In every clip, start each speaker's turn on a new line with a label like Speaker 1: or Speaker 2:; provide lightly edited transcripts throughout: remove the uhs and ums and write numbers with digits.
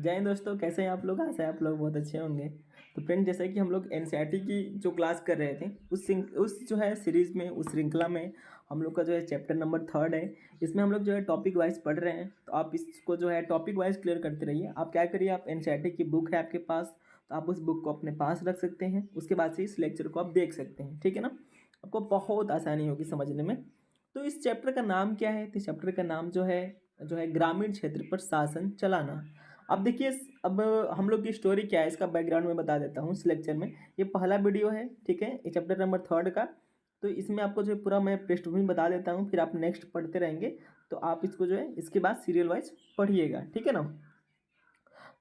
Speaker 1: जय हिंद दोस्तों, कैसे हैं आप लोग? आशा है आप लोग बहुत अच्छे होंगे। तो फ्रेंड, जैसे कि हम लोग एनसीईआरटी की जो क्लास कर रहे थे उस जो है सीरीज़ में, उस श्रृंखला में हम लोग का जो है चैप्टर नंबर 3 है। इसमें हम लोग जो है टॉपिक वाइज पढ़ रहे हैं, तो आप इसको जो है टॉपिक वाइज क्लियर करते रहिए। आप क्या करिए, आप एनसीईआरटी की बुक है आपके पास, तो आप उस बुक को अपने पास रख सकते हैं। उसके बाद से इस लेक्चर को आप देख सकते हैं, ठीक है ना। आपको बहुत आसानी होगी समझने में। तो इस चैप्टर का नाम क्या है? तो इस चैप्टर का नाम जो है ग्रामीण क्षेत्र पर शासन चलाना। अब देखिए, अब हम लोग की स्टोरी क्या है, इसका बैकग्राउंड में बता देता हूँ इस लेक्चर में। ये पहला वीडियो है, ठीक है, ये चैप्टर नंबर 3 का। तो इसमें आपको जो है पूरा मैं पृष्ठभूमि बता देता हूँ, फिर आप नेक्स्ट पढ़ते रहेंगे। तो आप इसको जो है इसके बाद सीरियल वाइज पढ़िएगा, ठीक है ना।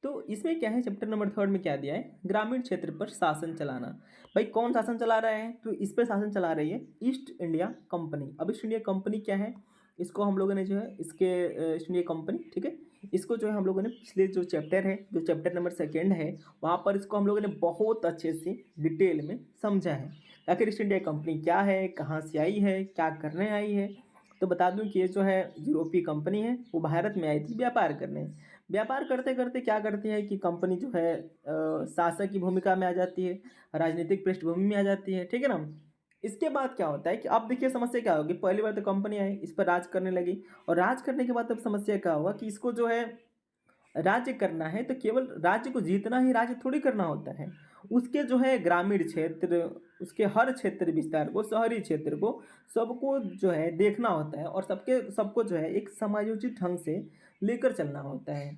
Speaker 1: तो इसमें क्या है, चैप्टर नंबर 3 में क्या दिया है, ग्रामीण क्षेत्र पर शासन चलाना। भाई कौन शासन चला रहा है? तो इस पर शासन चला रही है ईस्ट इंडिया कंपनी। अब ईस्ट इंडिया कंपनी क्या है, इसको हम लोगों ने जो है इसके ईस्ट इंडिया कंपनी, ठीक है, इसको जो है हम लोगों ने पिछले जो चैप्टर है, जो चैप्टर नंबर 2 है, वहाँ पर इसको हम लोगों ने बहुत अच्छे से डिटेल में समझा है। आखिर ईस्ट इंडिया कंपनी क्या है, कहाँ से आई है, क्या करने आई है। तो बता दूं कि ये जो है यूरोपीय कंपनी है, वो भारत में आई थी व्यापार करने। व्यापार करते करते क्या करती है कि कंपनी जो है शासक की भूमिका में आ जाती है, राजनीतिक पृष्ठभूमि में आ जाती है, ठीक है ना। इसके बाद क्या होता है कि अब देखिए समस्या क्या होगी, पहली बार तो कंपनी आई, इस पर राज करने लगी, और राज करने के बाद अब समस्या क्या होगा कि इसको जो है राज्य करना है, तो केवल राज्य को जीतना ही राज्य थोड़ी करना होता है। उसके जो है ग्रामीण क्षेत्र, उसके हर क्षेत्र विस्तार को, शहरी क्षेत्र को, सबको जो है देखना होता है, और सबको जो है एक समायोजित ढंग से लेकर चलना होता है।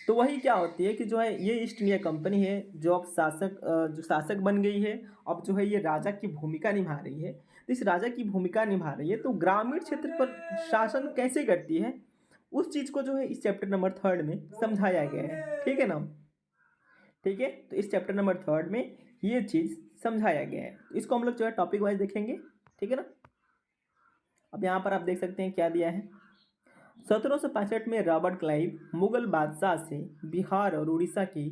Speaker 1: तो वही क्या होती है कि जो है ये ईस्ट इंडिया कंपनी है, जो अब जो शासक बन गई है। अब जो है ये राजा की भूमिका निभा रही है। तो इस राजा की भूमिका निभा रही है, तो ग्रामीण क्षेत्र पर शासन कैसे करती है, उस चीज़ को जो है इस चैप्टर नंबर 3 में समझाया गया है, ठीक है ना। ठीक है, तो इस चैप्टर नंबर 3 में ये चीज़ समझाया गया है। इसको हम लोग जो है टॉपिक वाइज देखेंगे, ठीक है ना। अब यहाँ पर आप देख सकते हैं क्या दिया है। 1765 में रॉबर्ट क्लाइव मुगल बादशाह से बिहार और उड़ीसा की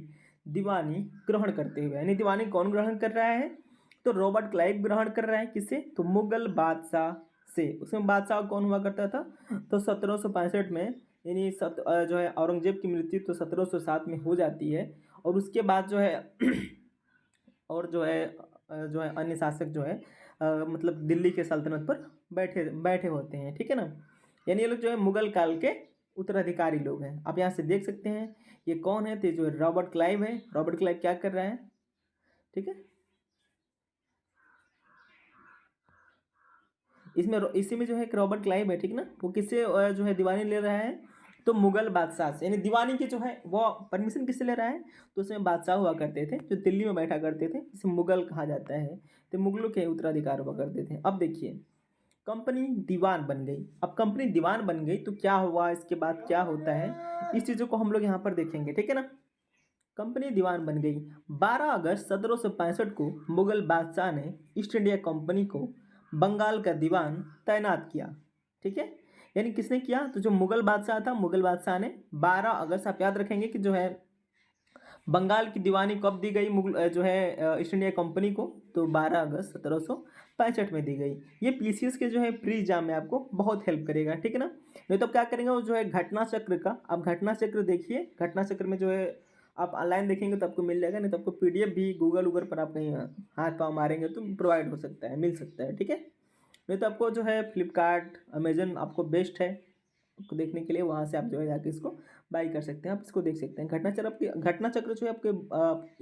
Speaker 1: दीवानी ग्रहण करते हुए, यानी दीवानी कौन ग्रहण कर रहा है, तो रॉबर्ट क्लाइव ग्रहण कर रहा है। किससे? तो मुगल बादशाह से। उसमें बादशाह कौन हुआ करता था? तो 1765 में, यानी जो है औरंगजेब की मृत्यु तो 1707 में हो जाती है, और उसके बाद जो है और जो है अन्य शासक जो है मतलब दिल्ली के सल्तनत पर बैठे बैठे होते हैं, ठीक है ना। यानी ये लोग जो है मुगल काल के उत्तराधिकारी लोग हैं। आप यहाँ से देख सकते हैं ये कौन है, तो ये जो है रॉबर्ट क्लाइव है। रॉबर्ट क्लाइव क्या कर रहा है, ठीक है, इसी में जो है एक रॉबर्ट क्लाइव है, ठीक ना। वो किससे जो है दीवानी ले रहा है, तो मुगल बादशाह से। यानी दीवानी की जो है वो परमिशन किससे ले रहा है, तो उसमें बादशाह हुआ करते थे जो दिल्ली में बैठा करते थे, जिसे मुगल कहा जाता है। तो मुगलों के उत्तराधिकार हुआ करते थे। अब देखिए, कंपनी दीवान बन गई। अब कंपनी दीवान बन गई तो क्या हुआ, इसके बाद क्या होता है, इस चीज़ों को हम लोग यहाँ पर देखेंगे, ठीक है ना। कंपनी दीवान बन गई। 12 अगस्त 1765 को मुगल बादशाह ने ईस्ट इंडिया कंपनी को बंगाल का दीवान तैनात किया, ठीक है। यानी किसने किया, तो जो मुगल बादशाह था, मुगल बादशाह ने 12 अगस्त, आप याद रखेंगे कि जो है बंगाल की दीवानी कब दी गई जो है ईस्ट इंडिया कंपनी को, तो 12 अगस्त 1765 में दी गई। ये पीसीएस के जो है प्री एग्जाम में आपको बहुत हेल्प करेगा, ठीक है ना। नहीं तो क्या करेंगे, वो जो है घटना चक्र का, आप घटना चक्र देखिए। घटना चक्र में जो है आप ऑनलाइन देखेंगे तो आपको मिल जाएगा, नहीं तो आपको पीडीएफ भी गूगल उगल पर आप कहीं हाथ पाँव मारेंगे तो प्रोवाइड हो सकता है, मिल सकता है, ठीक है। नहीं तो आपको जो है फ्लिपकार्ट, अमेजन आपको बेस्ट है आपको देखने के लिए। वहाँ से आप जो है जाके इसको बाई कर सकते हैं, आप इसको देख सकते हैं। घटना चक्र जो है आपके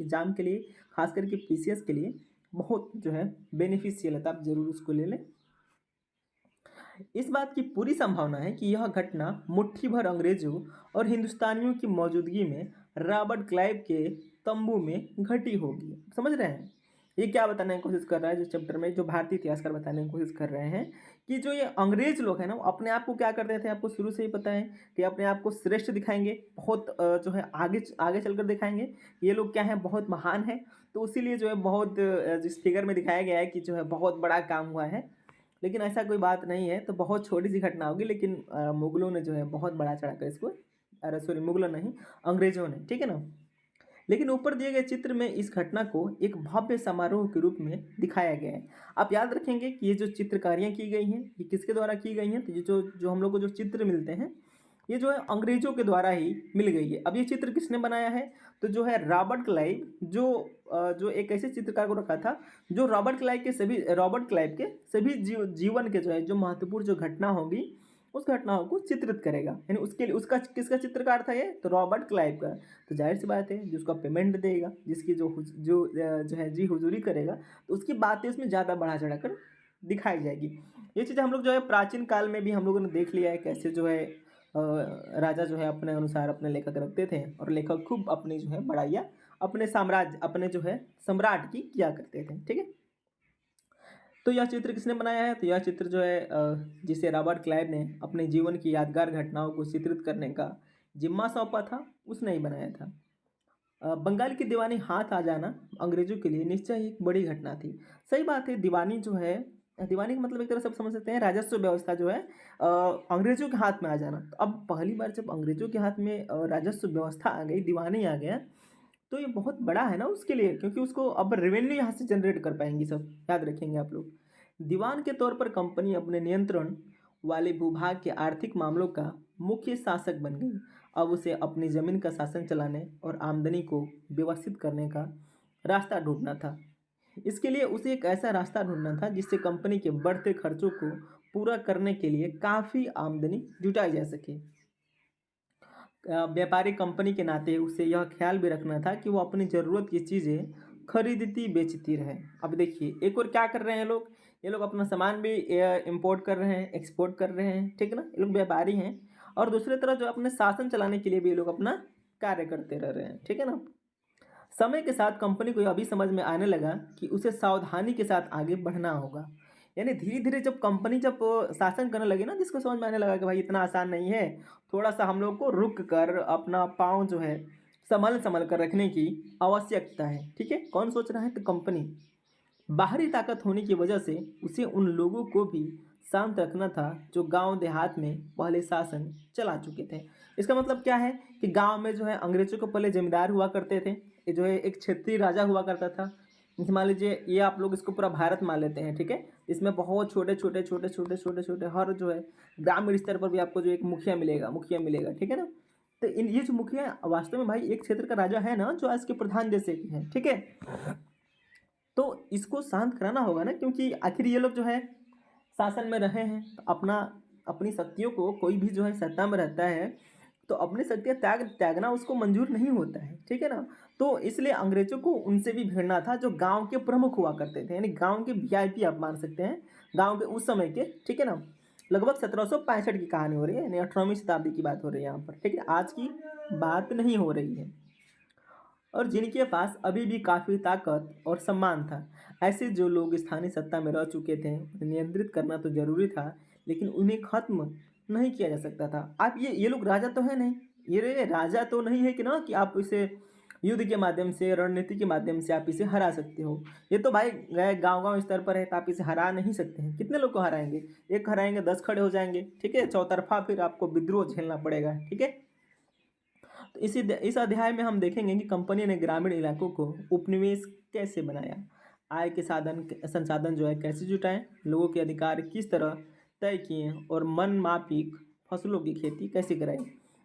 Speaker 1: एग्जाम के लिए, खास करके पीसीएस के लिए बहुत जो है बेनिफिशियल है, तो आप जरूर उसको ले लें। इस बात की पूरी संभावना है कि यह घटना मुट्ठी भर अंग्रेजों और हिंदुस्तानियों की मौजूदगी में रॉबर्ट क्लाइव के तंबू में घटी होगी। समझ रहे हैं, ये क्या बताने की कोशिश कर रहा है, जो चैप्टर में जो भारतीय इतिहासकार बताने की कोशिश कर रहे हैं कि जो ये अंग्रेज लोग हैं ना, वो अपने आप को क्या करते थे, आपको शुरू से ही पता है कि अपने आप को श्रेष्ठ दिखाएंगे, बहुत जो है आगे आगे चलकर दिखाएंगे ये लोग क्या है, बहुत महान है। तो इसीलिए जो है बहुत जिस फिगर में दिखाया गया है कि जो है बहुत बड़ा काम हुआ है, लेकिन ऐसा कोई बात नहीं है। तो बहुत छोटी सी घटना होगी, लेकिन मुगलों ने जो है बहुत बड़ा चढ़ाकर इसको, अरे सॉरी, मुगलों नहीं, अंग्रेजों ने, ठीक है ना। लेकिन ऊपर दिए गए चित्र में इस घटना को एक भव्य समारोह के रूप में दिखाया गया है। आप याद रखेंगे कि ये जो चित्रकारियाँ की गई हैं, ये किसके द्वारा की गई हैं, तो ये जो जो हम लोग को जो चित्र मिलते हैं, ये जो है अंग्रेजों के द्वारा ही मिल गई है। अब ये चित्र किसने बनाया है? तो जो है रॉबर्ट क्लाइव, जो एक ऐसे चित्रकार को रखा था जो रॉबर्ट क्लाइव के सभी जीवन के जो है जो महत्वपूर्ण जो घटना होगी उस घटनाओं को चित्रित करेगा। यानी उसके लिए उसका किसका चित्रकार था ये? तो रॉबर्ट क्लाइव का। तो जाहिर सी बात है जिसको पेमेंट देगा, जिसकी जो है जी हुजूरी करेगा, तो उसकी बातें उसमें ज़्यादा बढ़ा चढ़ा कर दिखाई जाएगी। ये चीज़ हम लोग जो है प्राचीन काल में भी हम लोगों ने देख लिया है, कैसे जो है राजा जो है अपने अनुसार अपने लेखक रखते थे और लेखक खूब अपनी जो है बड़ाइयाँ अपने जो है सम्राट की किया करते थे। ठीक है, तो यह चित्र किसने बनाया है? तो यह चित्र जो है जिसे रॉबर्ट क्लाइव ने अपने जीवन की यादगार घटनाओं को चित्रित करने का जिम्मा सौंपा था, उसने ही बनाया था। बंगाल की दीवानी हाथ आ जाना अंग्रेजों के लिए निश्चय ही एक बड़ी घटना थी। सही बात है, दीवानी का मतलब एक तरह से आप समझ सकते हैं राजस्व व्यवस्था जो है अंग्रेजों के हाथ में आ जाना। तो अब पहली बार जब अंग्रेजों के हाथ में राजस्व व्यवस्था आ गई, दीवानी आ गया, तो ये बहुत बड़ा है ना उसके लिए, क्योंकि उसको अब रेवेन्यू यहाँ से जनरेट कर पाएंगी सब, याद रखेंगे आप लोग। दीवान के तौर पर कंपनी अपने नियंत्रण वाले भूभाग के आर्थिक मामलों का मुख्य शासक बन गई। अब उसे अपनी जमीन का शासन चलाने और आमदनी को व्यवस्थित करने का रास्ता ढूंढना था। इसके लिए उसे एक ऐसा रास्ता ढूंढना था जिससे कंपनी के बढ़ते खर्चों को पूरा करने के लिए काफ़ी आमदनी जुटाई जा सके। व्यापारी कंपनी के नाते उसे यह ख्याल भी रखना था कि वो अपनी ज़रूरत की चीज़ें खरीदती बेचती रहे। अब देखिए एक और क्या कर रहे हैं लोग, ये लोग अपना सामान भी इंपोर्ट कर रहे हैं, एक्सपोर्ट कर रहे हैं, ठीक है ना, ये लोग व्यापारी हैं। और दूसरी तरफ जो अपने शासन चलाने के लिए भी ये लोग अपना कार्य करते रह रहे हैं, ठीक है ना। समय के साथ कंपनी को यह भी समझ में आने लगा कि उसे सावधानी के साथ आगे बढ़ना होगा। यानी धीरे धीरे जब कंपनी शासन करने लगी ना, जिसको समझ में आने लगा कि भाई इतना आसान नहीं है, थोड़ा सा हम लोग को रुक कर अपना पाँव जो है संभल संभल कर रखने की आवश्यकता है। ठीक है, कौन सोच रहा है? तो कंपनी। बाहरी ताकत होने की वजह से उसे उन लोगों को भी शांत रखना था जो गांव देहात में पहले शासन चला चुके थे। इसका मतलब क्या है कि गांव में जो है अंग्रेजों को पहले जमींदार हुआ करते थे, ये जो है एक क्षेत्रीय राजा हुआ करता था। जैसे मान लीजिए ये आप लोग इसको पूरा भारत मान लेते हैं, ठीक है। इसमें बहुत छोटे छोटे छोटे छोटे छोटे छोटे हर जो है ग्रामीण स्तर पर भी आपको जो एक मुखिया मिलेगा, ठीक है ना। तो ये जो मुखिया वास्तव में भाई एक क्षेत्र का राजा है ना, जो आज के प्रधान जैसे की है, ठीक है। तो इसको शांत कराना होगा ना, क्योंकि आखिर ये लोग जो है शासन में रहे हैं, तो अपनी शक्तियों को, कोई भी जो है सत्ता में रहता है तो अपनी शक्तियाँ त्यागना उसको मंजूर नहीं होता है, ठीक है ना। तो इसलिए अंग्रेजों को उनसे भी भिड़ना था जो गांव के प्रमुख हुआ करते थे, यानी गांव के वीआईपी आप मान सकते हैं, गांव के उस समय के, ठीक है ना। लगभग 1765 की कहानी हो रही है, यानी 18वीं शताब्दी की बात हो रही है यहाँ पर, ठीक है, आज की बात नहीं हो रही है। और जिनके पास अभी भी काफ़ी ताकत और सम्मान था, ऐसे जो लोग स्थानीय सत्ता में रह चुके थे, उन्हें नियंत्रित करना तो जरूरी था, लेकिन उन्हें खत्म नहीं किया जा सकता था। आप ये लोग राजा तो है नहीं, ये राजा तो नहीं है कि ना कि आप इसे युद्ध के माध्यम से, रणनीति के माध्यम से आप इसे हरा सकते हो। ये तो भाई गांव गांव स्तर पर है, तो आप इसे हरा नहीं सकते हैं। कितने लोग को हराएंगे? एक हराएंगे 10 खड़े हो जाएंगे, ठीक है, चौतरफा फिर आपको विद्रोह झेलना पड़ेगा, ठीक है। तो इस अध्याय में हम देखेंगे कि कंपनी ने ग्रामीण इलाकों को उपनिवेश कैसे बनाया, आय के संसाधन जो है कैसे जुटाएं, लोगों के अधिकार किस तरह तय किए और मन माफिक फसलों की खेती कैसे कराई।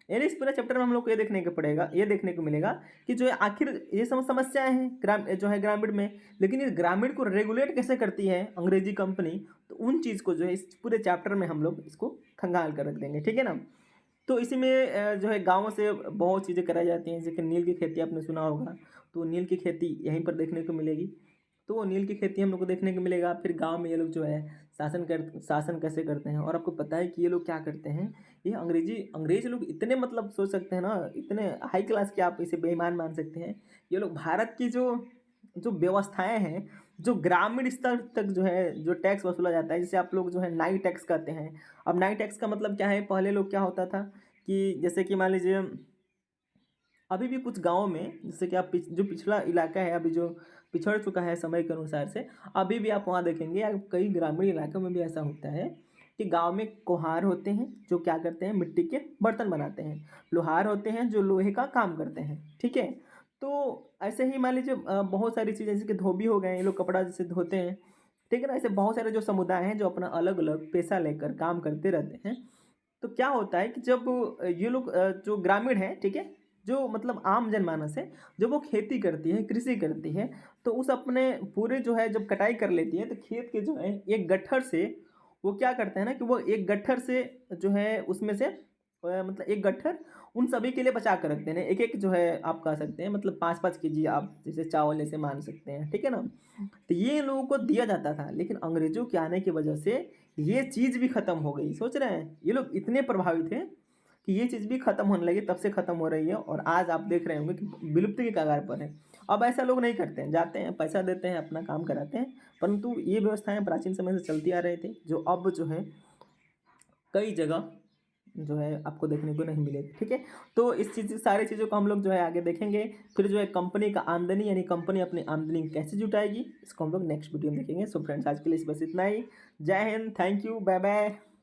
Speaker 1: यानी इस पूरे चैप्टर में हम लोग को ये देखने को मिलेगा कि जो है आखिर ये समस्याएं हैं जो है ग्रामीण में, लेकिन इस ग्रामीण को रेगुलेट कैसे करती है अंग्रेजी कंपनी। तो उन चीज़ को जो है इस पूरे चैप्टर में हम लोग इसको खंगाल कर रख देंगे, ठीक है ना। तो इसी में जो है गाँव से बहुत चीज़ें कराई जाती हैं, जैसे कि नील की खेती आपने सुना होगा, तो नील की खेती यहीं पर देखने को मिलेगी। तो नील की खेती हम लोग को देखने को मिलेगा। फिर गांव में ये लोग जो है शासन कैसे करते हैं। और आपको पता है कि ये लोग क्या करते हैं, ये अंग्रेज लोग इतने, मतलब सोच सकते हैं ना, इतने हाई क्लास के, आप इसे बेईमान मान सकते हैं। ये लोग भारत की जो जो व्यवस्थाएं हैं, जो ग्रामीण स्तर तक जो है जो टैक्स वसूला जाता है, जिसे आप लोग जो है नाई टैक्स कहते हैं। अब नाई टैक्स का मतलब क्या है? पहले लोग क्या होता था कि जैसे कि मान लीजिए अभी भी कुछ गाँव में, जैसे कि आप जो पिछड़ा इलाका है, अभी जो पिछड़ चुका है समय के अनुसार से, अभी भी आप वहाँ देखेंगे, या कई ग्रामीण इलाकों में भी ऐसा होता है कि गांव में कुम्हार होते हैं जो क्या करते हैं, मिट्टी के बर्तन बनाते हैं, लोहार होते हैं जो लोहे का काम करते हैं, ठीक है। तो ऐसे ही मान लीजिए बहुत सारी चीज़ें, जैसे कि धोबी हो गए, ये लोग कपड़ा जैसे धोते हैं, ठीक है ना। ऐसे बहुत सारे जो समुदाय हैं जो अपना अलग अलग पेशा लेकर काम करते रहते हैं। तो क्या होता है कि जब ये लोग जो ग्रामीण हैं, ठीक है, जो मतलब आम जनमानस है, जब वो खेती करती है, कृषि करती है, तो उस अपने पूरे जो है जब कटाई कर लेती है, तो खेत के जो है एक गट्ठर से वो क्या करते हैं ना कि वो एक गट्ठर से जो है उसमें से मतलब एक गट्ठर उन सभी के लिए बचा कर रखते हैं। एक-एक जो है आप कह सकते हैं मतलब 5-5 केजी आप जैसे चावल ऐसे मान सकते हैं, ठीक है ना? तो ये इन लोगों को दिया जाता था, लेकिन अंग्रेज़ों के आने की वजह से ये चीज़ भी खत्म हो गई। सोच रहे हैं? ये लोग इतने प्रभावित थे कि ये चीज़ भी खत्म होने लगी, तब से खत्म हो रही है और आज आप देख रहे होंगे कि विलुप्ति के कगार पर है। अब ऐसा लोग नहीं करते हैं, जाते हैं, पैसा देते हैं, अपना काम कराते हैं, परंतु ये व्यवस्थाएँ प्राचीन समय से चलती आ रही थी, जो अब जो है कई जगह जो है आपको देखने को नहीं मिलेगी, ठीक है? तो इस चीज़ सारी चीज़ों को हम लोग जो है आगे देखेंगे। फिर जो है कंपनी का आमदनी यानी कंपनी अपनी आमदनी कैसे जुटाएगी, इसको हम लोग नेक्स्ट वीडियो में देखेंगे। सो फ्रेंड्स आज के लिए बस इतना ही। Jai Hind, thank you, bye bye.